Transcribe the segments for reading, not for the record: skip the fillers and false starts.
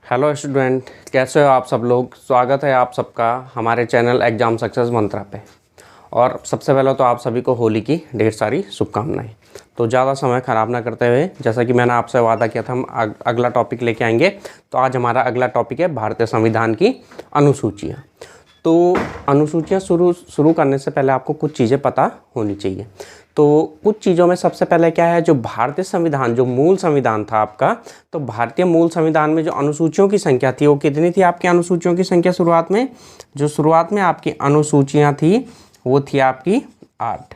Hello student, कैसे हो आप सब लोग। स्वागत है आप सबका हमारे चैनल एग्जाम सक्सेस मंत्रा पे। और सबसे पहले तो आप सभी को होली की ढेर सारी शुभकामनाएं। तो ज़्यादा समय ख़राब ना करते हुए, जैसा कि मैंने आपसे वादा किया था, हम अगला टॉपिक लेके आएंगे। तो आज हमारा अगला टॉपिक है भारतीय संविधान की अनुसूचियाँ। तो अनुसूचियाँ शुरू करने से पहले आपको कुछ चीज़ें पता होनी चाहिए। तो कुछ चीज़ों में सबसे पहले क्या है, जो भारतीय संविधान, जो मूल संविधान था आपका, तो भारतीय मूल संविधान में जो अनुसूचियों की संख्या थी वो कितनी थी आपकी अनुसूचियों की संख्या शुरुआत में? जो शुरुआत में आपकी अनुसूचियाँ थी वो थी आपकी 8।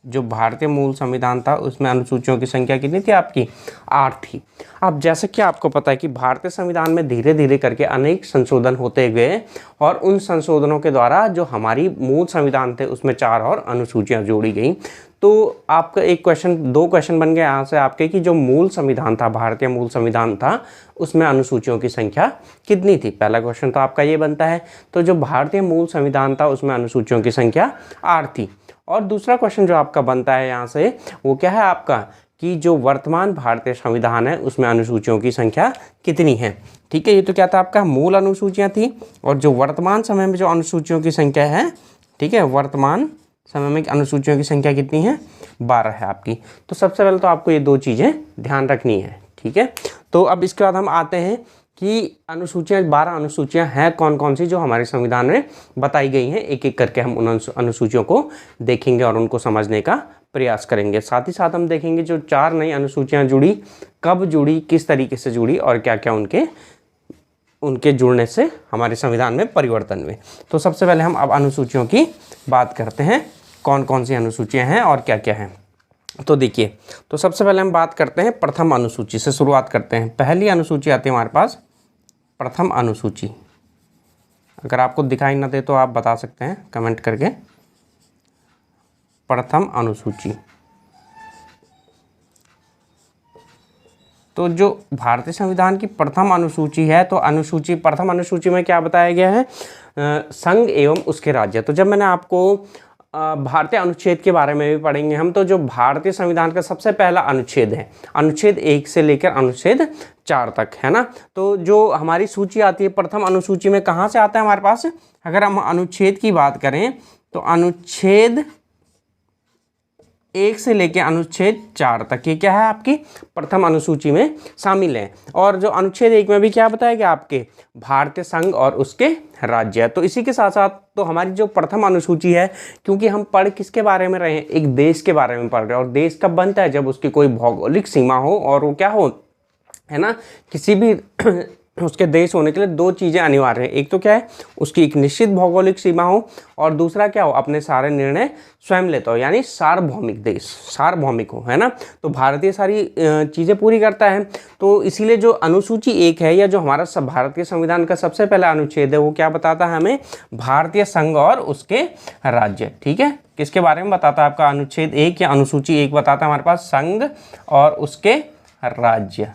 जो भारतीय मूल संविधान था उसमें अनुसूचियों की संख्या कितनी थी आपकी? 8 थी। अब जैसे कि आपको पता है कि भारतीय संविधान में धीरे धीरे करके अनेक संशोधन होते गए और उन संशोधनों के द्वारा जो हमारी मूल संविधान थे उसमें 4 और अनुसूचियां जोड़ी गई। तो आपका दो क्वेश्चन बन गए यहाँ से आपके कि जो मूल संविधान था, भारतीय मूल संविधान था, उसमें अनुसूचियों की संख्या कितनी थी। पहला क्वेश्चन तो आपका ये बनता है। तो जो भारतीय मूल संविधान था उसमें अनुसूचियों की संख्या 8 थी। और दूसरा क्वेश्चन जो आपका बनता है यहाँ से वो क्या है आपका, कि जो वर्तमान भारतीय संविधान है उसमें अनुसूचियों की संख्या कितनी है। ठीक है, ये तो क्या था आपका, मूल अनुसूचियाँ थी। और जो वर्तमान समय में जो अनुसूचियों की संख्या है, ठीक है, वर्तमान समय में अनुसूचियों की संख्या कितनी है? 12 है आपकी। तो सबसे पहले तो आपको ये दो चीज़ें ध्यान रखनी है। ठीक है, तो अब इसके बाद हम आते हैं कि अनुसूचियाँ, 12 अनुसूचियाँ हैं कौन कौन सी जो हमारे संविधान में बताई गई हैं। एक एक करके हम उन अनुसूचियों को देखेंगे और उनको समझने का प्रयास करेंगे। साथ ही साथ हम देखेंगे जो 4 नई अनुसूचियाँ जुड़ी, कब जुड़ी, किस तरीके से जुड़ी और क्या क्या उनके जुड़ने से हमारे संविधान में परिवर्तन हुए। तो सबसे पहले हम अब अनुसूचियों की बात करते हैं, कौन कौन सी अनुसूचियाँ हैं और क्या क्या हैं। तो देखिए, तो सबसे पहले हम बात करते हैं प्रथम अनुसूची से शुरुआत करते हैं। पहली अनुसूची आती है हमारे पास प्रथम अनुसूची। अगर आपको दिखाई ना दे तो आप बता सकते हैं कमेंट करके। प्रथम अनुसूची, तो जो भारतीय संविधान की प्रथम अनुसूची है, तो प्रथम अनुसूची में क्या बताया गया है? संघ एवं उसके राज्य। तो जब मैंने आपको भारतीय अनुच्छेद के बारे में भी पढ़ेंगे हम, तो जो भारतीय संविधान का सबसे पहला अनुच्छेद है, अनुच्छेद 1 से लेकर अनुच्छेद 4 तक, है ना। तो जो हमारी सूची आती है प्रथम अनुसूची में, कहाँ से आता है हमारे पास? अगर हम अनुच्छेद की बात करें तो अनुच्छेद 1 से लेकर अनुच्छेद 4 तक, ये क्या है आपकी प्रथम अनुसूची में शामिल है। और जो अनुच्छेद 1 में भी क्या बताया गया आपके? भारतीय संघ और उसके राज्य। तो इसी के साथ साथ तो हमारी जो प्रथम अनुसूची है, क्योंकि हम पढ़ किसके बारे में रहे हैं? एक देश के बारे में पढ़ रहे हैं। और देश कब बनता है? जब उसकी कोई भौगोलिक सीमा हो और वो क्या हो, है ना, किसी भी उसके देश होने के लिए 2 चीज़ें अनिवार्य हैं। एक तो क्या है, उसकी एक निश्चित भौगोलिक सीमा हो, और दूसरा क्या हो, अपने सारे निर्णय स्वयं लेता हो, यानी सार्वभौमिक देश, सार्वभौमिक हो, है ना। तो भारतीय सारी चीज़ें पूरी करता है। तो इसीलिए जो अनुसूची 1 है, या जो हमारा भारतीय संविधान का सबसे पहला अनुच्छेद है, वो क्या बताता है हमें? भारतीय संघ और उसके राज्य। ठीक है, किसके बारे में बताता है आपका अनुच्छेद 1 या अनुसूची 1? बताता है हमारे पास संघ और उसके राज्य,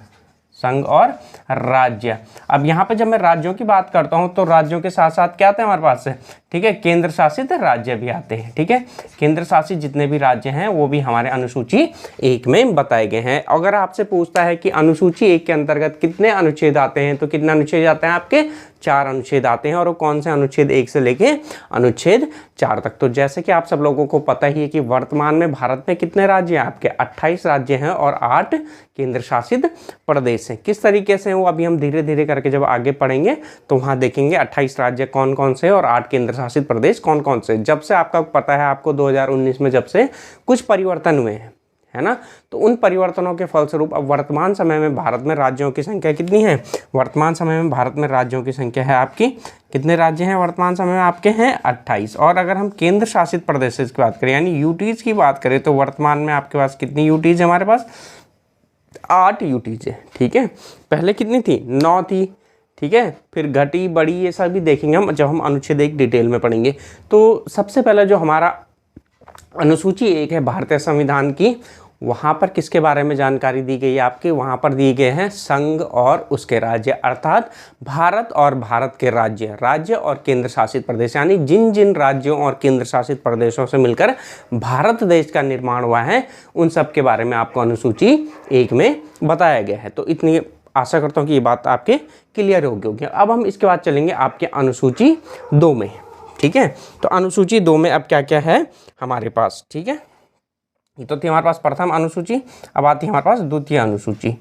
संघ और राज्य। अब यहाँ पे जब मैं राज्यों की बात करता हूँ तो राज्यों के साथ साथ क्या आते हैं हमारे पास? ठीक है, केंद्र शासित राज्य भी आते हैं। ठीक है, केंद्र शासित जितने भी राज्य हैं वो भी हमारे अनुसूची 1 में बताए गए हैं। अगर आपसे पूछता है कि अनुसूची 1 के अंतर्गत कितने अनुच्छेद आते हैं, तो कितने अनुच्छेद आते हैं आपके? 4 अनुच्छेद आते हैं। और वो कौन से अनुच्छेद? 1 से लेके अनुच्छेद 4 तक। तो जैसे कि आप सब लोगों को पता ही है कि वर्तमान में भारत में कितने राज्य हैं आपके? 28 राज्य हैं और 8 केंद्र शासित प्रदेश हैं। किस तरीके से वो अभी हम धीरे धीरे करके जब आगे पढ़ेंगे तो वहाँ देखेंगे 28 राज्य कौन कौन से और 8 केंद्र शासित प्रदेश कौन कौन से। जब से आपका पता है आपको 2019 में जब से कुछ परिवर्तन हुए हैं, है ना, तो उन परिवर्तनों के फलस्वरूप अब वर्तमान समय में भारत में राज्यों की संख्या कितनी है? वर्तमान समय में भारत में राज्यों की संख्या है आपकी, कितने राज्य हैं वर्तमान समय में आपके? हैं 28। और अगर हम केंद्र शासित प्रदेश की बात करें, यानी यूटीज की बात करें, तो वर्तमान में आपके पास कितनी यूटीज है? हमारे पास 8 यूटीज है। ठीक है, पहले कितनी थी? 9 थी। ठीक है, फिर घटी बढ़ी, ये सब भी देखेंगे हम जब हम अनुच्छेद 1 डिटेल में पढ़ेंगे। तो सबसे पहले जो हमारा अनुसूची 1 है भारतीय संविधान की, वहाँ पर किसके बारे में जानकारी दी गई है आपके? वहाँ पर दिए गए हैं संघ और उसके राज्य, अर्थात भारत और भारत के राज्य, राज्य और केंद्र शासित प्रदेश, यानी जिन जिन राज्यों और केंद्र शासित प्रदेशों से मिलकर भारत देश का निर्माण हुआ है, उन सब के बारे में आपको अनुसूची 1 में बताया गया है। तो इतनी आशा करता हूँ कि ये बात आपके क्लियर होगी। अब हम इसके बाद चलेंगे आपके अनुसूची 2 में, ठीक है। तो अनुसूची 2 में अब क्या क्या है हमारे पास, ठीक है। ये तो थी हमारे पास प्रथम अनुसूची, अब आती है हमारे पास द्वितीय अनुसूची।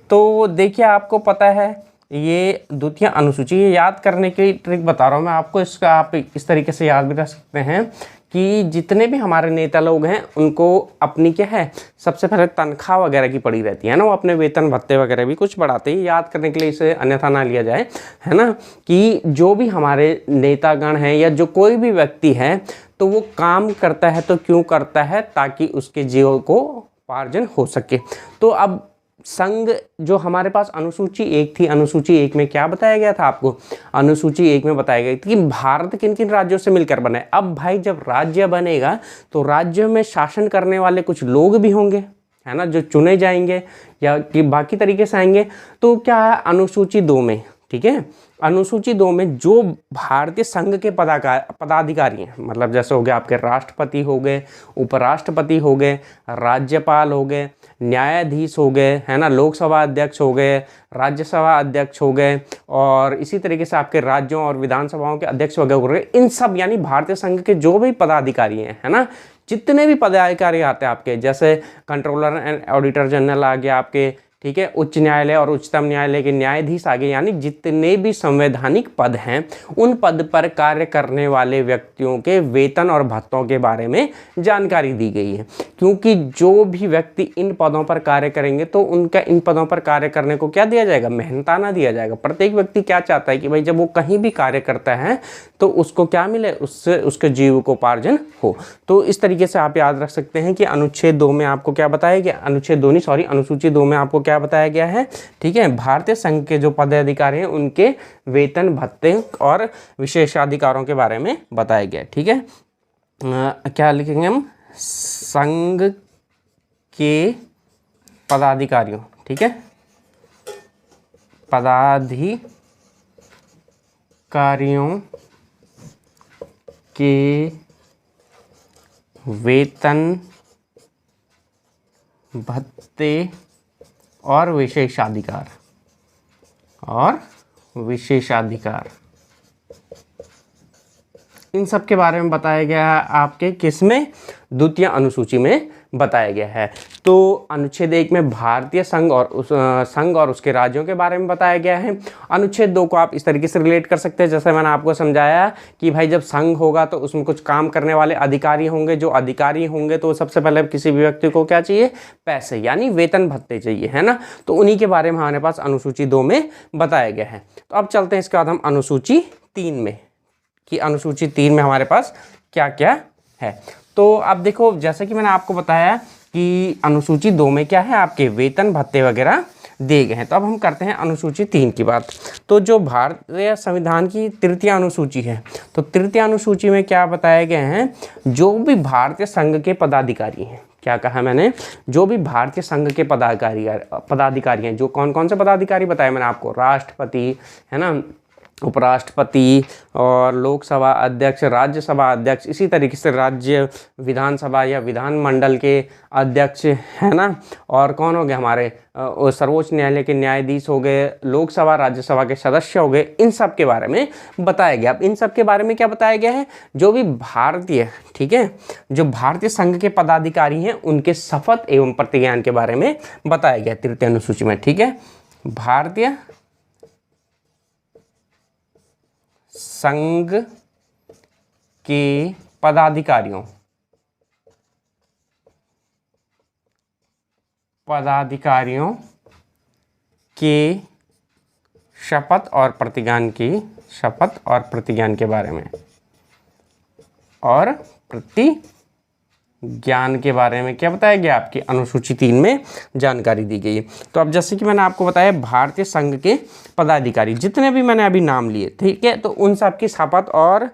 तो देखिए आपको पता है ये द्वितीय अनुसूची, ये याद करने की ट्रिक बता रहा हूँ मैं आपको, इसका आप इस तरीके से याद भी रख सकते हैं कि जितने भी हमारे नेता लोग हैं उनको अपनी क्या है सबसे पहले तनख्वाह वगैरह की पड़ी रहती है ना, वो अपने वेतन भत्ते वगैरह भी कुछ बढ़ाते हैं, याद करने के लिए इसे अन्यथा ना लिया जाए, है ना, कि जो भी हमारे नेतागण हैं या जो कोई भी व्यक्ति है तो वो काम करता है तो क्यों करता है, ताकि उसके जीवकोपार्जन हो सके। तो अब संघ जो हमारे पास अनुसूची 1 थी, अनुसूची 1 में क्या बताया गया था आपको, अनुसूची 1 में बताया गया था कि भारत किन किन राज्यों से मिलकर बना है। अब भाई जब राज्य बनेगा तो राज्य में शासन करने वाले कुछ लोग भी होंगे, है ना, जो चुने जाएंगे या कि बाकी तरीके से आएंगे। तो क्या है अनुसूची 2 में, ठीक है, अनुसूची 2 में जो भारतीय संघ के पदाधिकारी हैं, मतलब जैसे हो गए आपके राष्ट्रपति हो गए, उपराष्ट्रपति हो गए, राज्यपाल हो गए, न्यायाधीश हो गए, है ना, लोकसभा अध्यक्ष हो गए, राज्यसभा अध्यक्ष हो गए, और इसी तरीके से आपके राज्यों और विधानसभाओं के अध्यक्ष वगैरह हो गए, इन सब यानी भारतीय संघ के जो भी पदाधिकारी हैं, है ना, जितने भी पदाधिकारी आते हैं आपके, जैसे कंट्रोलर एंड ऑडिटर जनरल आ गया आपके, ठीक है, उच्च न्यायालय और उच्चतम न्यायालय के न्यायाधीश आगे, यानी जितने भी संवैधानिक पद हैं उन पद पर कार्य करने वाले व्यक्तियों के वेतन और भत्तों के बारे में जानकारी दी गई है। क्योंकि जो भी व्यक्ति इन पदों पर कार्य करेंगे तो उनका इन पदों पर कार्य करने को क्या दिया जाएगा, मेहनताना दिया जाएगा। प्रत्येक व्यक्ति क्या चाहता है कि भाई जब वो कहीं भी कार्य करता है तो उसको क्या मिले, उससे उसके जीविकोपार्जन हो। तो इस तरीके से आप याद रख सकते हैं कि अनुच्छेद 2 में आपको क्या बताया गया, अनुच्छेद 2 नहीं सॉरी अनुसूची 2 में आपको क्या बताया गया है, ठीक है, भारतीय संघ के जो पदाधिकारी हैं उनके वेतन भत्ते और विशेषाधिकारों के बारे में बताया गया, ठीक है। क्या लिखेंगे हम, संघ के पदाधिकारियों, ठीक है, पदाधिकारियों के वेतन भत्ते और विशेषाधिकार इन सब के बारे में बताया गया है आपके किसमें, द्वितीय अनुसूची में बताया गया है। तो अनुच्छेद 1 में भारतीय संघ और उसके राज्यों के बारे में बताया गया है। अनुच्छेद 2 को आप इस तरीके से रिलेट कर सकते हैं, जैसे मैंने आपको समझाया कि भाई जब संघ होगा तो उसमें कुछ काम करने वाले अधिकारी होंगे, जो अधिकारी होंगे तो सबसे पहले किसी भी व्यक्ति को क्या चाहिए, पैसे यानी वेतन भत्ते चाहिए, है ना, तो उन्हीं के बारे में हमारे पास अनुसूची 2 में बताया गया है। तो अब चलते हैं इसके बाद हम अनुसूची 3 में, कि अनुसूची 3 में हमारे पास क्या क्या है। तो अब देखो जैसे कि मैंने आपको बताया कि अनुसूची 2 में क्या है, आपके वेतन भत्ते वगैरह दिए गए हैं। तो अब हम करते हैं अनुसूची 3 की बात। तो जो भारतीय संविधान की तृतीय अनुसूची है, तो तृतीय अनुसूची में क्या बताया गया है, जो भी भारतीय संघ के पदाधिकारी हैं, क्या कहा मैंने, जो भी भारतीय संघ के पदाधिकारी हैं, जो कौन कौन से पदाधिकारी बताए मैंने आपको, राष्ट्रपति, है ना, उपराष्ट्रपति और लोकसभा अध्यक्ष, राज्यसभा अध्यक्ष, इसी तरीके से राज्य विधानसभा या विधानमंडल के अध्यक्ष, है ना, और कौन हो गए हमारे सर्वोच्च न्यायालय के न्यायाधीश हो गए, लोकसभा राज्यसभा के सदस्य हो गए, इन सब के बारे में बताया गया। अब इन सब के बारे में क्या बताया गया है, जो भी भारतीय, ठीक है, जो भारतीय संघ के पदाधिकारी हैं उनके शपथ एवं प्रतिज्ञान के बारे में बताया गया तृतीय अनुसूची में, ठीक है। भारतीय संघ के पदाधिकारियों के शपथ और प्रतिज्ञान के बारे में और ज्ञान के बारे में क्या बताया गया, आपकी अनुसूची 3 में जानकारी दी गई है। तो अब जैसे कि मैंने आपको बताया भारतीय संघ के पदाधिकारी जितने भी मैंने अभी नाम लिए, ठीक है, तो उन सब की शपथ और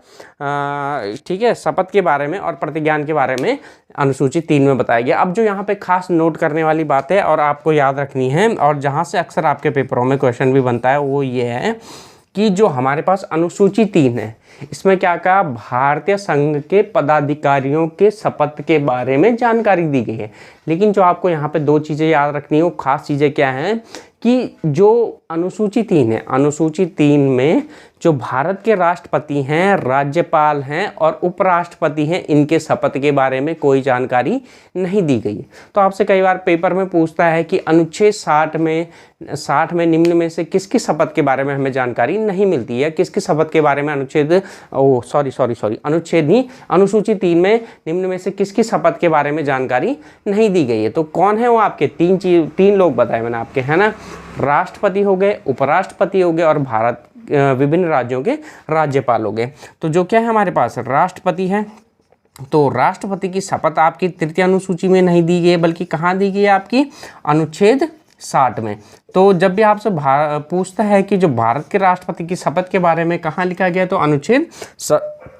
ठीक है, शपथ के बारे में और प्रतिज्ञान के बारे में अनुसूची 3 में बताया गया। अब जो यहाँ पे खास नोट करने वाली बात है और आपको याद रखनी है, और जहाँ से अक्सर आपके पेपरों में क्वेश्चन भी बनता है, वो ये है कि जो हमारे पास अनुसूची 3 है, इसमें क्या कहा, भारतीय संघ के पदाधिकारियों के शपथ के बारे में जानकारी दी गई है। लेकिन जो आपको यहाँ पे 2 चीज़ें याद रखनी है, वो खास चीज़ें क्या हैं कि जो अनुसूची 3 है, अनुसूची 3 में जो भारत के राष्ट्रपति हैं, राज्यपाल हैं और उपराष्ट्रपति हैं, इनके शपथ के बारे में कोई जानकारी नहीं दी गई है। तो आपसे कई बार पेपर में पूछता है कि अनुच्छेद 60 में निम्न में से किसकी शपथ के बारे में हमें जानकारी नहीं मिलती है, किसकी शपथ के बारे में अनुसूची 3 में निम्न में से किसकी शपथ के बारे में जानकारी नहीं दी गई है। तो कौन है वो आपके? तीन लोग बताए मैंने आपके, है ना। राष्ट्रपति हो गए, उपराष्ट्रपति हो गए और भारत विभिन्न राज्यों के राज्यपाल हो गए। तो जो क्या है हमारे पास राष्ट्रपति है, तो राष्ट्रपति की शपथ आपकी तृतीय अनुसूची में नहीं दी गई है, बल्कि कहाँ दी गई है? आपकी अनुच्छेद 60 में। तो जब भी आपसे पूछता है कि जो भारत के राष्ट्रपति की शपथ के बारे में कहाँ लिखा गया, तो अनुच्छेद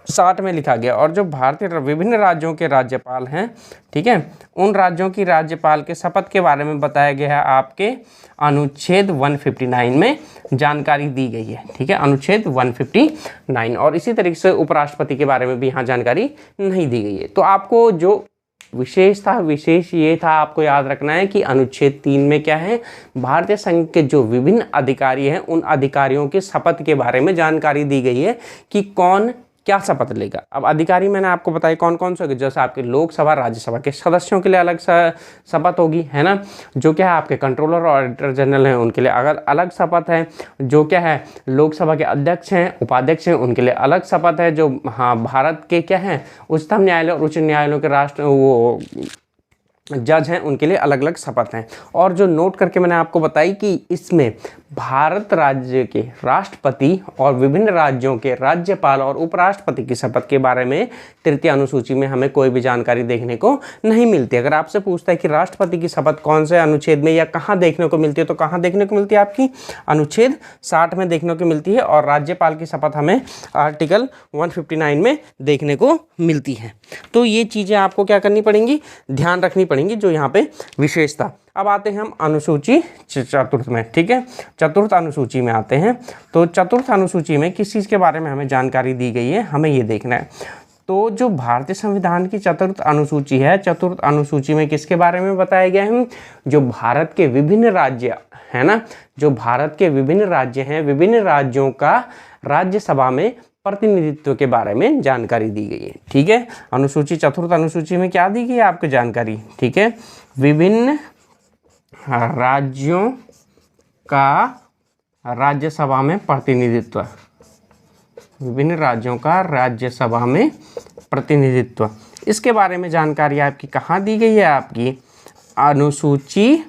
60 में लिखा गया। और जो भारतीय विभिन्न राज्यों के राज्यपाल हैं, ठीक है, उन राज्यों की राज्यपाल के शपथ के बारे में बताया गया है आपके अनुच्छेद 159 में जानकारी दी गई है, ठीक है, अनुच्छेद 159। और इसी तरीके से उपराष्ट्रपति के बारे में भी यहाँ जानकारी नहीं दी गई है। तो आपको जो विशेष ये था, आपको याद रखना है कि अनुच्छेद 3 में क्या है, भारतीय संघ के जो विभिन्न अधिकारी हैं, उन अधिकारियों के शपथ के बारे में जानकारी दी गई है कि कौन क्या शपथ लेगा। अब अधिकारी मैंने आपको बताया कौन कौन से होंगे, जैसे आपके लोकसभा राज्यसभा के सदस्यों के लिए अलग शपथ होगी, है ना। जो क्या है आपके कंट्रोलर और ऑडिटर जनरल हैं, उनके लिए अगर अलग शपथ है। जो क्या है लोकसभा के अध्यक्ष हैं, उपाध्यक्ष हैं, उनके लिए अलग शपथ है। जो भारत के क्या है उच्चतम न्यायालय और उच्च न्यायालयों के जज हैं, उनके लिए अलग अलग शपथ हैं। और जो नोट करके मैंने आपको बताई कि इसमें भारत राज्य के राष्ट्रपति और विभिन्न राज्यों के राज्यपाल और उपराष्ट्रपति की शपथ के बारे में तृतीय अनुसूची में हमें कोई भी जानकारी देखने को नहीं मिलती। अगर आपसे पूछता है कि राष्ट्रपति की शपथ कौन से अनुच्छेद में या कहाँ देखने को मिलती है, तो कहाँ देखने को मिलती है? आपकी अनुच्छेद 60 में देखने को मिलती है। और राज्यपाल की शपथ हमें आर्टिकल 159 में देखने को मिलती है। तो ये चीज़ें आपको क्या करनी पड़ेंगी, ध्यान रखनी पड़ेंगी, जो यहाँ पे विशेषता। अब आते हैं हम अनुसूची चतुर्थ में, ठीक है, चतुर्थ अनुसूची में आते हैं। तो चतुर्थ अनुसूची में किस चीज़ के बारे में हमें जानकारी दी गई है, हमें ये देखना है। तो जो भारतीय संविधान की चतुर्थ अनुसूची है, चतुर्थ अनुसूची में किसके बारे में बताया गया है? जो भारत के विभिन्न राज्य है ना, जो भारत के विभिन्न राज्य हैं, विभिन्न राज्यों का राज्यसभा में प्रतिनिधित्व के बारे में जानकारी दी गई है, ठीक है। अनुसूची चतुर्थ अनुसूची में क्या दी गई है आपको जानकारी, ठीक है, विभिन्न राज्यों का राज्यसभा में प्रतिनिधित्व, विभिन्न राज्यों का राज्यसभा में प्रतिनिधित्व, इसके बारे में जानकारी आपकी कहाँ दी गई है? आपकी अनुसूची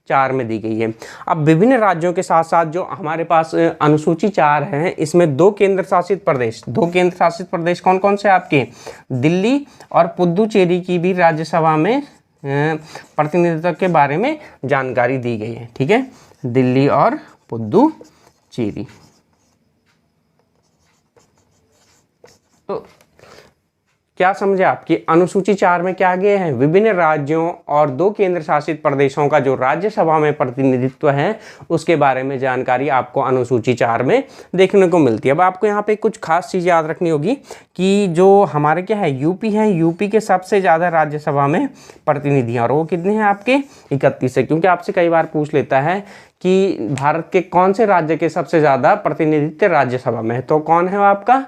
4 में दी गई है। अब विभिन्न राज्यों के साथ साथ जो हमारे पास अनुसूची 4 है, इसमें दो केंद्र शासित प्रदेश कौन कौन से आपके? दिल्ली और पुदुचेरी की भी राज्यसभा में प्रतिनिधित्व के बारे में जानकारी दी गई है, ठीक है, दिल्ली और पुदुचेरी। तो क्या समझे आपकी अनुसूची 4 में क्या गए हैं? विभिन्न राज्यों और 2 केंद्र शासित प्रदेशों का जो राज्यसभा में प्रतिनिधित्व है, उसके बारे में जानकारी आपको अनुसूची 4 में देखने को मिलती है। अब आपको यहाँ पे कुछ खास चीज़ याद रखनी होगी कि जो हमारे क्या है यूपी है, यूपी के सबसे ज़्यादा राज्यसभा में प्रतिनिधि हैं, और वो कितने हैं आपके? 31 है। क्योंकि आपसे कई बार पूछ लेता है कि भारत के कौन से राज्य के सबसे ज़्यादा प्रतिनिधित्व राज्यसभा में है, तो कौन है वो आपका?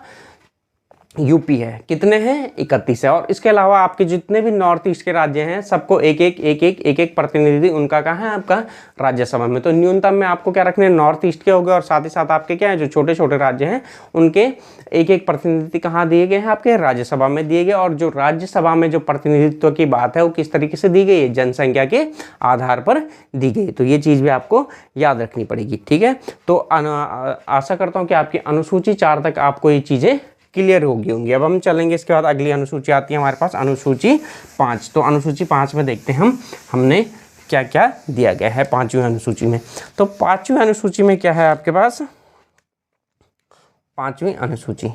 यूपी है। कितने हैं? 31 है। और इसके अलावा आपके जितने भी नॉर्थ ईस्ट के राज्य हैं, सबको एक एक प्रतिनिधि उनका कहाँ है? आपका राज्यसभा में। तो न्यूनतम में आपको क्या रखने हैं? नॉर्थ ईस्ट के हो गए, और साथ ही साथ आपके क्या है जो छोटे छोटे राज्य हैं, उनके एक एक प्रतिनिधि कहाँ दिए गए हैं? आपके राज्यसभा में दिए गए। और जो राज्यसभा में जो प्रतिनिधित्व की बात है, वो किस तरीके से दी गई है? जनसंख्या के आधार पर दी गई। तो ये चीज़ भी आपको याद रखनी पड़ेगी, ठीक है। तो आशा करता हूँ कि आपकी अनुसूची 4 तक आपको ये चीज़ें क्लियर होंगी। अब हम चलेंगे, इसके बाद अगली अनुसूची आती है हमारे पास, अनुसूची 5। तो अनुसूची 5 में देखते हैं हमने क्या क्या दिया गया है 5वीं अनुसूची में। तो 5वीं अनुसूची में क्या है आपके पास? 5वीं अनुसूची,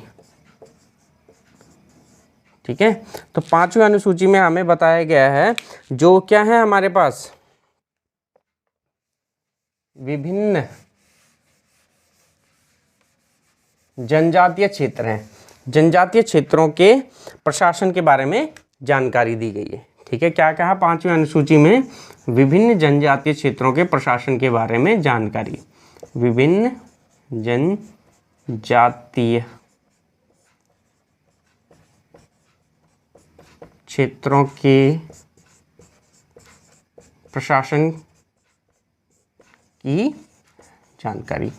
ठीक है। तो 5वीं अनुसूची में हमें बताया गया है जो क्या है हमारे पास, विभिन्न जनजातीय क्षेत्र हैं, जनजातीय क्षेत्रों के प्रशासन के बारे में जानकारी दी गई है, ठीक है, क्या कहा 5वीं अनुसूची में? विभिन्न जनजातीय क्षेत्रों के प्रशासन के बारे में जानकारी। विभिन्न जनजातीय क्षेत्रों के प्रशासन की जानकारी।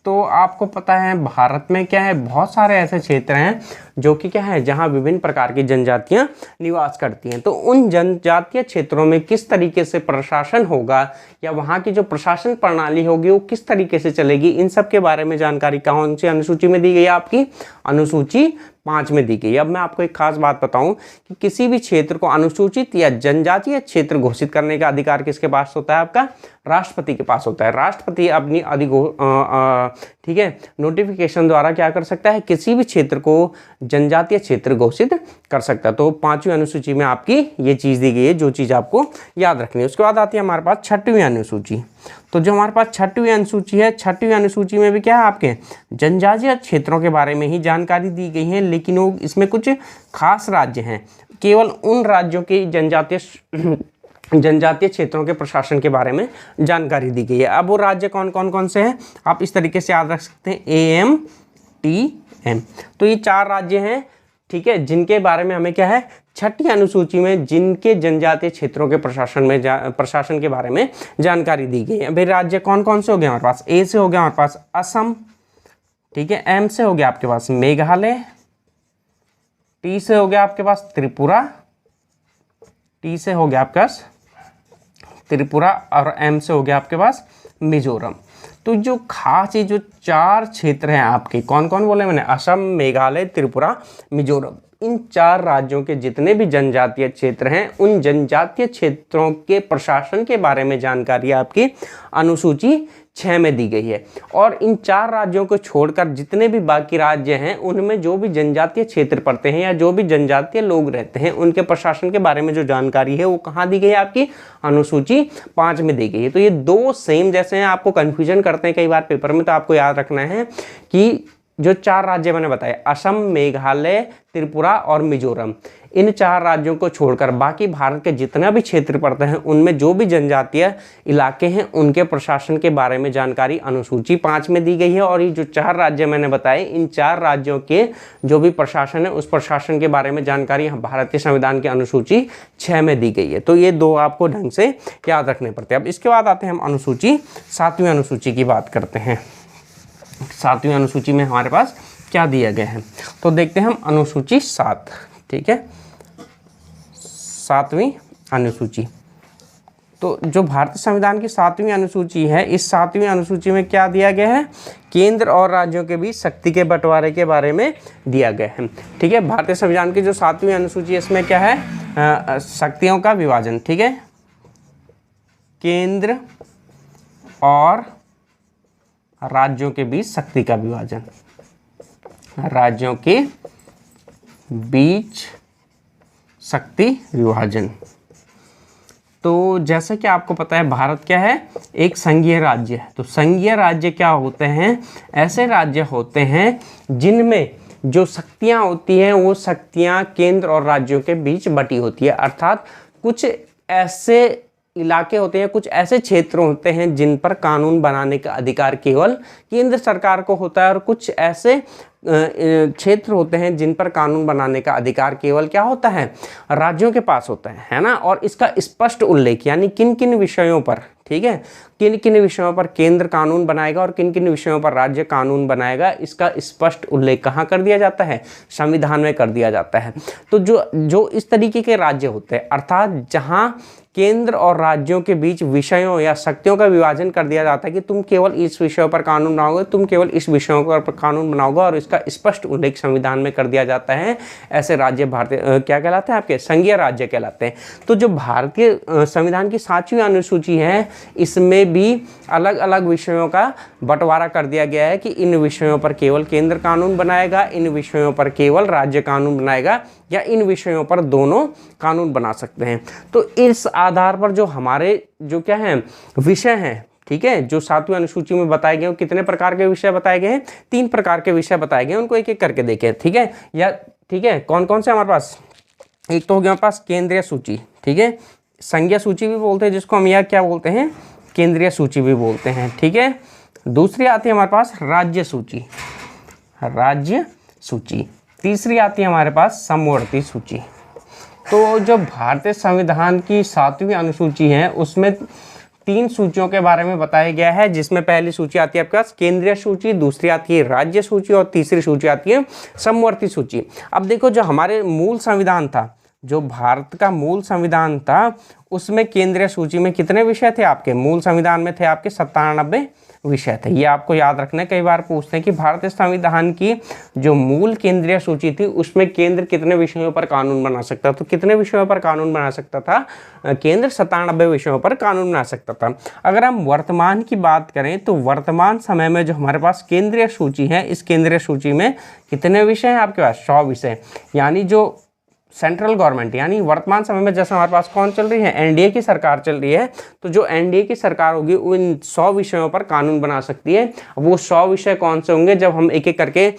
तो आपको पता है भारत में क्या है, बहुत सारे ऐसे क्षेत्र हैं जो कि क्या है, जहां विभिन्न प्रकार की जनजातियां निवास करती हैं। तो उन जनजातीय क्षेत्रों में किस तरीके से प्रशासन होगा या वहां की जो प्रशासन प्रणाली होगी वो किस तरीके से चलेगी, इन सब के बारे में जानकारी कौन सी अनुसूची में दी गई है? आपकी अनुसूची 5 में दी गई। अब मैं आपको एक खास बात बताऊं कि किसी भी क्षेत्र को अनुसूचित या जनजातीय क्षेत्र घोषित करने का अधिकार किसके पास होता है? आपका राष्ट्रपति के पास होता है। राष्ट्रपति अपनी ठीक है नोटिफिकेशन द्वारा क्या कर सकता है, किसी भी क्षेत्र को जनजातीय क्षेत्र घोषित कर सकता है। तो 5वीं अनुसूची में आपकी ये चीज़ दी गई है जो चीज़ आपको याद रखनी है। उसके बाद आती है हमारे पास 6वीं अनुसूची। तो जो हमारे पास 6वीं अनुसूची है, 6वीं अनुसूची में भी क्या है, आपके जनजातीय क्षेत्रों के बारे में ही जानकारी दी गई है, लेकिन वो इसमें कुछ खास राज्य हैं। केवल उन राज्यों के जनजातीय क्षेत्रों के प्रशासन के बारे में जानकारी दी गई है। अब वो राज्य कौन से हैं, आप इस तरीके से याद रख सकते हैं, AMTM। तो ये 4 राज्य हैं, ठीक है, जिनके बारे में हमें क्या है 6ठी अनुसूची में जिनके जनजातीय क्षेत्रों के प्रशासन के बारे में जानकारी दी गई है। भाई राज्य कौन से हो गए हमारे पास? A से हो गया हमारे पास असम, ठीक है, M से हो गया आपके पास मेघालय, T से हो गया आपके पास त्रिपुरा, T से हो गया आपके पास त्रिपुरा और M से हो गया आपके पास मिजोरम। तो जो खास ये जो 4 क्षेत्र हैं आपके, कौन बोले मैंने? असम, मेघालय, त्रिपुरा, मिजोरम। इन 4 राज्यों के जितने भी जनजातीय क्षेत्र हैं, उन जनजातीय क्षेत्रों के प्रशासन के बारे में जानकारी आपकी अनुसूची 6 में दी गई है। और इन 4 राज्यों को छोड़कर जितने भी बाकी राज्य हैं, उनमें जो भी जनजातीय क्षेत्र पड़ते हैं या जो भी जनजातीय लोग रहते हैं, उनके प्रशासन के बारे में जो जानकारी है वो कहाँ दी गई है? आपकी अनुसूची 5 में दी गई है। तो ये 2 सेम जैसे हैं, आपको कन्फ्यूजन करते हैं कई बार पेपर में, तो आपको याद रखना है कि जो 4 राज्य मैंने बताए, असम, मेघालय, त्रिपुरा और मिजोरम, इन 4 राज्यों को छोड़कर बाकी भारत के जितना भी क्षेत्र पड़ते हैं, उनमें जो भी जनजातीय इलाके हैं उनके प्रशासन के बारे में जानकारी अनुसूची 5 में दी गई है। और ये जो 4 राज्य मैंने बताए, इन 4 राज्यों के जो भी प्रशासन है उस प्रशासन के बारे में जानकारी भारतीय संविधान की अनुसूची 6 में दी गई है। तो ये 2 आपको ढंग से याद रखने पड़ते हैं। अब इसके बाद आते हैं हम अनुसूची 7वीं अनुसूची की बात करते हैं। 7वीं अनुसूची में हमारे पास क्या दिया गया है, तो देखते हैं हम अनुसूची 7, ठीक है, 7वीं अनुसूची। तो जो भारतीय संविधान की 7वीं अनुसूची है, इस 7वीं अनुसूची में क्या दिया गया है? केंद्र और राज्यों के बीच शक्ति के बंटवारे के बारे में दिया गया है, ठीक है। भारतीय संविधान की जो 7वीं अनुसूची है, इसमें क्या है? शक्तियों का विभाजन, ठीक है, केंद्र और राज्यों के बीच शक्ति का विभाजन, राज्यों के बीच शक्ति विभाजन। तो जैसे कि आपको पता है भारत क्या है? एक संघीय राज्य है। तो संघीय राज्य क्या होते हैं? ऐसे राज्य होते हैं जिनमें जो शक्तियां होती हैं वो शक्तियां केंद्र और राज्यों के बीच बटी होती है। अर्थात कुछ ऐसे इलाके होते हैं, कुछ ऐसे क्षेत्र होते हैं जिन पर कानून बनाने का अधिकार केवल केंद्र सरकार को होता है, और कुछ ऐसे क्षेत्र होते हैं जिन पर कानून बनाने का अधिकार केवल क्या होता है? राज्यों के पास होता है ना। और इसका स्पष्ट उल्लेख, यानी किन किन विषयों पर, ठीक है, किन किन विषयों पर केंद्र कानून बनाएगा और किन किन विषयों पर राज्य कानून बनाएगा, इसका स्पष्ट उल्लेख कहाँ कर दिया जाता है? संविधान में कर दिया जाता है। तो जो इस तरीके के राज्य होते हैं, अर्थात जहाँ केंद्र और राज्यों के बीच विषयों या शक्तियों का विभाजन कर दिया जाता है कि तुम केवल इस विषयों पर कानून बनाओगे, तुम केवल इस विषयों पर कानून बनाओगे, और इसका स्पष्ट उल्लेख संविधान में कर दिया जाता है, ऐसे राज्य भारतीय क्या कहलाते हैं? आपके संघीय राज्य कहलाते हैं। तो जो भारतीय संविधान की 7वीं अनुसूची है, इसमें भी अलग अलग विषयों का बंटवारा कर दिया गया है कि इन विषयों पर केवल केंद्र कानून बनाएगा, इन विषयों पर केवल राज्य कानून बनाएगा, या इन विषयों पर दोनों कानून बना सकते हैं। तो इस आधार पर जो हमारे जो क्या है विषय हैं, ठीक है, जो 7वीं अनुसूची में बताए गए, कितने प्रकार के विषय बताए गए हैं? 3 प्रकार के विषय बताए गए हैं, उनको एक एक करके देखें, ठीक है, या ठीक है, कौन कौन से हमारे पास? एक तो हो गया हमारे पास केंद्रीय सूची, ठीक है, संज्ञा सूची भी बोलते हैं जिसको हम यह क्या बोलते हैं, केंद्रीय सूची भी बोलते हैं, ठीक है। दूसरी आती है हमारे पास राज्य सूची, राज्य सूची। तीसरी आती है हमारे पास समवर्ती सूची। तो जो भारतीय संविधान की 7वीं अनुसूची है उसमें 3 सूचियों के बारे में बताया गया है, जिसमें पहली सूची आती है आपके पास केंद्रीय सूची, दूसरी आती है राज्य सूची और तीसरी सूची आती है समवर्ती सूची। अब देखो जो हमारे मूल संविधान था, जो भारत का मूल संविधान था, उसमें केंद्रीय सूची में कितने विषय थे आपके, मूल संविधान में थे आपके 97 विषय थे। ये आपको याद रखना है, कई बार पूछते हैं कि भारतीय संविधान की जो मूल केंद्रीय सूची थी उसमें केंद्र कितने विषयों पर कानून बना सकता था, तो कितने विषयों पर कानून बना सकता था, केंद्र 97 विषयों पर कानून बना सकता था। अगर हम वर्तमान की बात करें तो वर्तमान समय में जो हमारे पास केंद्रीय सूची है, इस केंद्रीय सूची में कितने विषय हैं आपके पास, 100 विषय। यानी जो सेंट्रल गवर्नमेंट, यानी वर्तमान समय में जैसे हमारे पास कौन चल रही है, एनडीए की सरकार चल रही है, तो जो एनडीए की सरकार होगी वो इन 100 विषयों पर कानून बना सकती है। वो 100 विषय कौन से होंगे, जब हम एक एक करके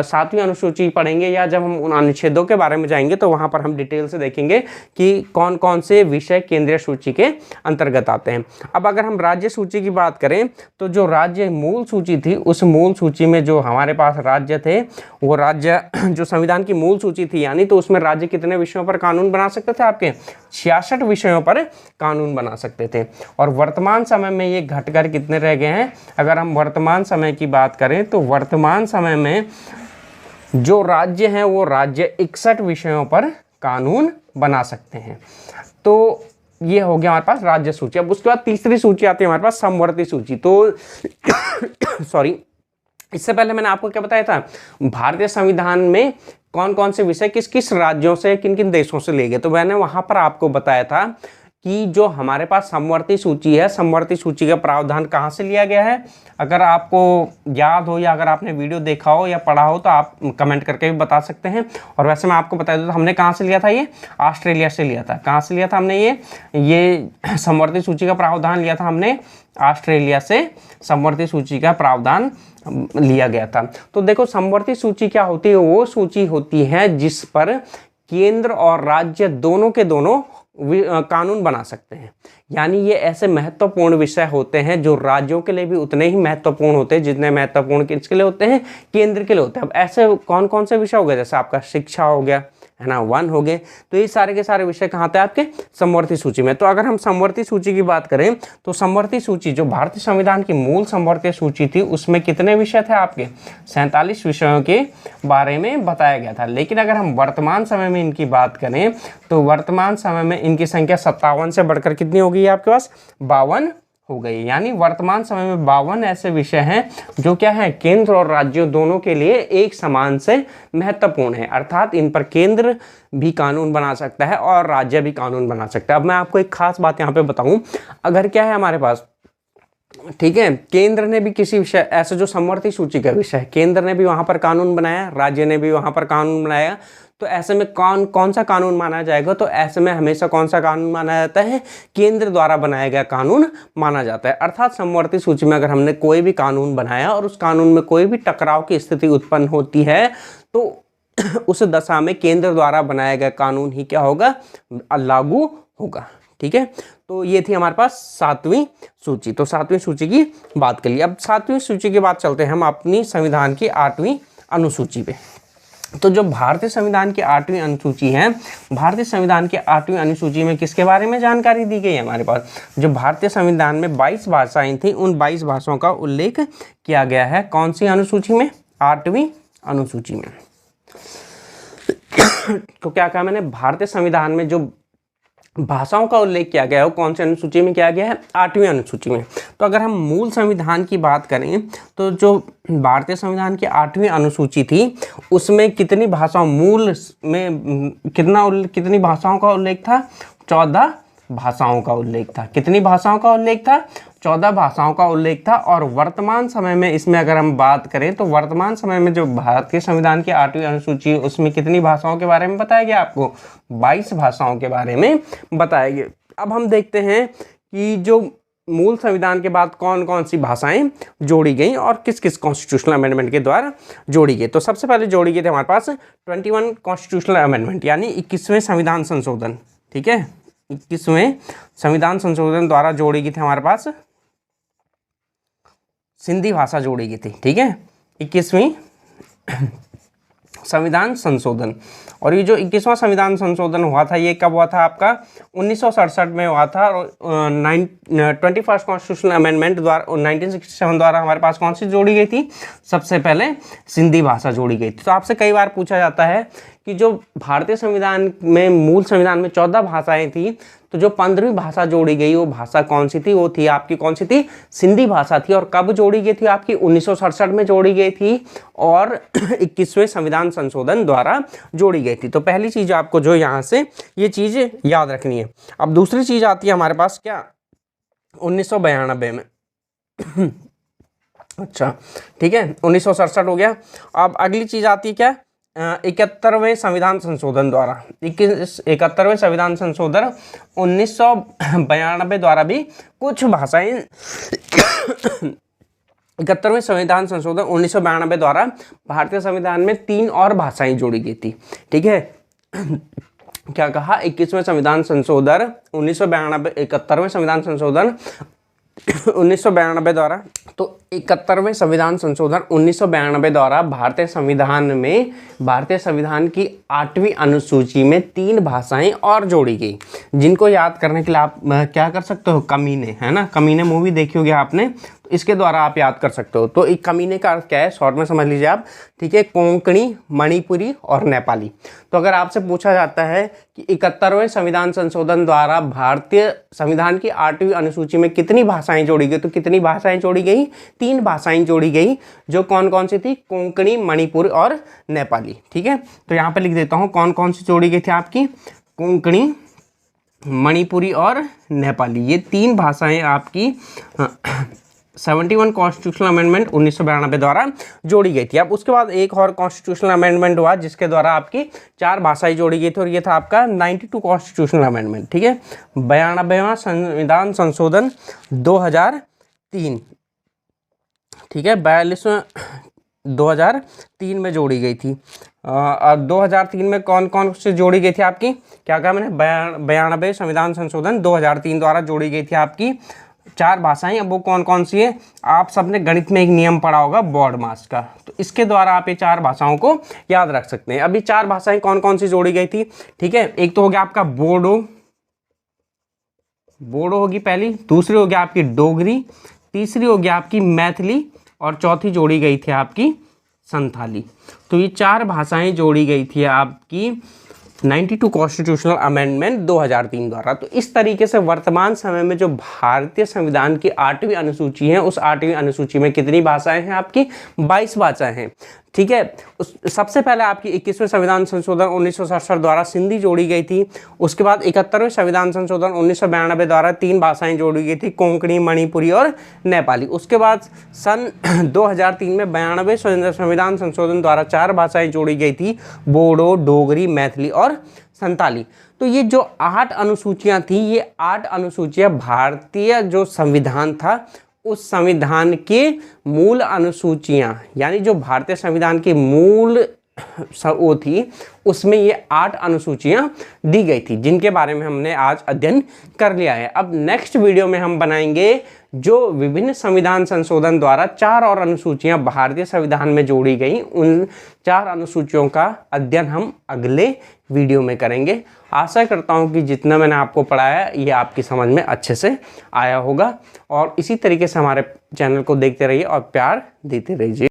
7वीं अनुसूची पढ़ेंगे या जब हम उन अनुच्छेदों के बारे में जाएंगे तो वहां पर हम डिटेल से देखेंगे कि कौन कौन से विषय केंद्रीय सूची के अंतर्गत आते हैं। अब अगर हम राज्य सूची की बात करें तो जो राज्य मूल सूची थी, उस मूल सूची में जो हमारे पास राज्य थे, वो राज्य जो संविधान की मूल सूची थी, यानी तो उसमें राज्य कितने विषयों पर कानून बना सकते थे आपके, 66 विषयों पर कानून बना सकते थे। और वर्तमान समय में ये घटकर कितने रह गए हैं, अगर हम वर्तमान समय की बात करें तो वर्तमान समय में जो राज्य हैं वो राज्य 61 विषयों पर कानून बना सकते हैं। तो ये हो गया हमारे पास राज्य सूची। अब उसके बाद तीसरी सूची आती है हमारे पास समवर्ती सूची। तो सॉरी, इससे पहले मैंने आपको क्या बताया था, भारतीय संविधान में कौन कौन से विषय किस किस राज्यों से, किन किन देशों से लिए गए। तो मैंने वहां पर आपको बताया था कि जो हमारे पास समवर्ती सूची है, समवर्ती सूची का प्रावधान कहाँ से लिया गया है। अगर आपको याद हो या अगर आपने वीडियो देखा हो या पढ़ा हो तो आप कमेंट करके भी बता सकते हैं। और वैसे मैं आपको बता दूं तो हमने कहाँ से लिया था, ये ऑस्ट्रेलिया से लिया था। कहाँ से लिया था हमने ये समवर्ती सूची का प्रावधान लिया था हमने ऑस्ट्रेलिया से, समवर्ती सूची का प्रावधान लिया गया था। तो देखो समवर्ती सूची क्या होती है, वो सूची होती है जिस पर केंद्र और राज्य दोनों के दोनों कानून बना सकते हैं। यानी ये ऐसे महत्वपूर्ण विषय होते हैं जो राज्यों के लिए भी उतने ही महत्वपूर्ण होते हैं जितने महत्वपूर्ण किसके लिए होते हैं, केंद्र के लिए होते हैं। अब ऐसे कौन कौन से विषय हो गए, जैसे आपका शिक्षा हो गया, है ना, वन हो गए। तो ये सारे के सारे विषय कहाँ थे आपके समवर्ती सूची में। तो अगर हम समवर्ती सूची की बात करें तो समवर्ती सूची जो भारतीय संविधान की मूल समवर्ती सूची थी उसमें कितने विषय थे आपके, 47 विषयों के बारे में बताया गया था। लेकिन अगर हम वर्तमान समय में इनकी बात करें तो वर्तमान समय में इनकी संख्या 57 से बढ़कर कितनी हो गई है आपके पास, 52 हो गई। यानी वर्तमान समय में 52 ऐसे विषय हैं जो क्या है, केंद्र और राज्यों दोनों के लिए एक समान से महत्वपूर्ण है। अर्थात इन पर केंद्र भी कानून बना सकता है और राज्य भी कानून बना सकता है। अब मैं आपको एक खास बात यहाँ पे बताऊं, अगर क्या है हमारे पास, ठीक है, केंद्र ने भी किसी विषय, ऐसे जो समवर्ती सूची का विषय, केंद्र ने भी वहां पर कानून बनाया, राज्य ने भी वहां पर कानून बनाया, तो ऐसे में कौन कौन सा कानून माना जाएगा, तो ऐसे में हमेशा कौन सा कानून माना जाता है, केंद्र द्वारा बनाया गया कानून माना जाता है। अर्थात समवर्ती सूची में अगर हमने कोई भी कानून बनाया और उस कानून में कोई भी टकराव की स्थिति उत्पन्न होती है तो उस दशा में केंद्र द्वारा बनाया गया कानून ही क्या होगा, लागू होगा। ठीक है, तो ये थी हमारे पास 7वीं सूची। तो 7वीं सूची की बात कर ली। अब 7वीं सूची के बाद चलते हैं हम अपनी संविधान की 8वीं अनुसूची पे। तो जो भारतीय संविधान की 8वीं अनुसूची है, भारतीय संविधान की 8वीं अनुसूची में किसके बारे में जानकारी दी गई है हमारे पास, जो भारतीय संविधान में 22 भाषाएं थी, उन 22 भाषाओं का उल्लेख किया गया है। कौन सी अनुसूची में, 8वीं अनुसूची में। तो क्या कहा मैंने, भारतीय संविधान में जो भाषाओं का उल्लेख किया गया है वो कौन सी अनुसूची में किया गया है, 8वीं अनुसूची में। तो अगर हम मूल संविधान की बात करें तो जो भारतीय संविधान की 8वीं अनुसूची थी उसमें कितनी भाषाओं, मूल में कितनी भाषाओं का उल्लेख था, 14 भाषाओं का उल्लेख था। कितनी भाषाओं का उल्लेख था, 14 भाषाओं का उल्लेख था। और वर्तमान समय में इसमें अगर हम बात करें तो वर्तमान समय में जो भारतीय संविधान की 8वीं अनुसूची उसमें कितनी भाषाओं के बारे में बताया गया आपको, 22 भाषाओं के बारे में बताया गया। अब हम देखते हैं कि जो मूल संविधान के बाद कौन कौन सी भाषाएं जोड़ी गई और किस किस कॉन्स्टिट्यूशनल अमेंडमेंट के द्वारा जोड़ी गई। तो सबसे पहले जोड़ी गई थी हमारे पास 21 कॉन्स्टिट्यूशनल अमेंडमेंट यानी 21वें संविधान संशोधन। ठीक है, 21वें संविधान संशोधन द्वारा जोड़ी गई थी हमारे पास सिंधी भाषा जोड़ी गई थी। ठीक है, 21वीं संविधान संशोधन। और ये जो 21वां संविधान संशोधन हुआ था ये कब हुआ था आपका 1967 में हुआ था। और 21st कॉन्स्टिट्यूशनल अमेंडमेंट द्वारा 1967 द्वारा हमारे पास कौन सी जोड़ी गई थी, सबसे पहले सिंधी भाषा जोड़ी गई थी। तो आपसे कई बार पूछा जाता है कि जो भारतीय संविधान में मूल संविधान में 14 भाषाएं थी, तो जो 15वीं भाषा जोड़ी गई वो भाषा कौन सी थी, वो थी आपकी कौन सी थी, सिंधी भाषा थी। और कब जोड़ी गई थी आपकी 1967 में जोड़ी गई थी और 21वें संविधान संशोधन द्वारा जोड़ी गई थी। तो पहली चीज आपको जो यहाँ से ये चीज याद रखनी है। अब दूसरी चीज आती है हमारे पास क्या 1992 में अच्छा ठीक है, 1967 हो गया। अब अगली चीज आती है क्या 71वें संविधान संशोधन द्वारा 71वें संविधान संशोधन 1992 द्वारा भी कुछ भाषाएं 71वें संविधान संशोधन 1992 द्वारा भारतीय संविधान में 3 और भाषाएं जोड़ी गई थी। ठीक है, क्या कहा 21वें संविधान संशोधन 1992 71वें संविधान संशोधन 1992 द्वारा, तो 71वें संविधान संशोधन 1992 द्वारा भारतीय संविधान की 8वीं अनुसूची में 3 भाषाएं और जोड़ी गई, जिनको याद करने के लिए आप क्या कर सकते हो, कमीने, है ना, कमीने मूवी देखी होगी आपने, तो इसके द्वारा आप याद कर सकते हो। तो एक कमीने का अर्थ क्या है, शॉर्ट में समझ लीजिए आप। ठीक है, कोंकणी, मणिपुरी और नेपाली। तो अगर आपसे पूछा जाता है कि 71वें संविधान संशोधन द्वारा भारतीय संविधान की 8वीं अनुसूची में कितनी भाषाएं जोड़ी गई, तो कितनी भाषाएं जोड़ी गई, 3 भाषाएं जोड़ी गई, जो कौन कौन सी थी, कोंकणी, मणिपुरी और नेपाली। ठीक है, तो यहाँ पे लिख देता हूँ कौन कौन सी जोड़ी गई थी आपकी, कोंकणी, मणिपुरी और नेपाली, ये 3 भाषाएं आपकी 71 कॉन्स्टिट्यूशनल अमेंडमेंट 1992 द्वारा जोड़ी गई थी। अब उसके बाद एक और कॉन्स्टिट्यूशनल अमेंडमेंट हुआ जिसके द्वारा आपकी 4 भाषाएं जोड़ी गई थी, और ये था आपका 92 कॉन्स्टिट्यूशनल अमेंडमेंट। ठीक है, 92वां संविधान संशोधन 2003। ठीक है, 42वां 2003 में जोड़ी गई थी। और 2003 में कौन कौन से जोड़ी गई थी आपकी, क्या कहा मैंने, 92 संविधान संशोधन 2003 द्वारा जोड़ी गई थी आपकी 4 भाषाएं। अब वो कौन कौन सी है, आप सबने गणित में एक नियम पढ़ा होगा बॉड मास का, तो इसके द्वारा आप ये 4 भाषाओं को याद रख सकते हैं। अभी 4 भाषाएं कौन कौन सी जोड़ी गई थी। ठीक है, एक तो हो गया आपका बोडो होगी पहली, दूसरी हो गया आपकी डोगरी, तीसरी हो गया आपकी मैथिली, और चौथी जोड़ी गई थी आपकी संथाली। तो ये 4 भाषाएं जोड़ी गई थी आपकी 92 कॉन्स्टिट्यूशनल अमेंडमेंट 2003 द्वारा। तो इस तरीके से वर्तमान समय में जो भारतीय संविधान की 8वीं अनुसूची है, उस 8वीं अनुसूची में कितनी भाषाएं हैं आपकी, 22 भाषाएं हैं। ठीक है, सबसे पहले आपकी 21वें संविधान संशोधन 1967 द्वारा सिंधी जोड़ी गई थी। उसके बाद 71वें संविधान संशोधन 1992 द्वारा 3 भाषाएं जोड़ी गई थी, कोंकणी, मणिपुरी और नेपाली। उसके बाद सन 2003 में 92वें संविधान संशोधन द्वारा 4 भाषाएं जोड़ी गई थी, बोडो, डोगरी, मैथिली और संताली। तो ये जो 8 अनुसूचियां थी, ये 8 अनुसूचियां भारतीय जो संविधान था उस संविधान के मूल अनुसूचियां, यानी जो भारतीय संविधान की मूल वो थी, उसमें ये 8 अनुसूचियां दी गई थी, जिनके बारे में हमने आज अध्ययन कर लिया है। अब नेक्स्ट वीडियो में हम बनाएंगे जो विभिन्न संविधान संशोधन द्वारा 4 और अनुसूचियां भारतीय संविधान में जोड़ी गई, उन 4 अनुसूचियों का अध्ययन हम अगले वीडियो में करेंगे। आशा करता हूं कि जितना मैंने आपको पढ़ाया ये आपकी समझ में अच्छे से आया होगा, और इसी तरीके से हमारे चैनल को देखते रहिए और प्यार देते रहिए।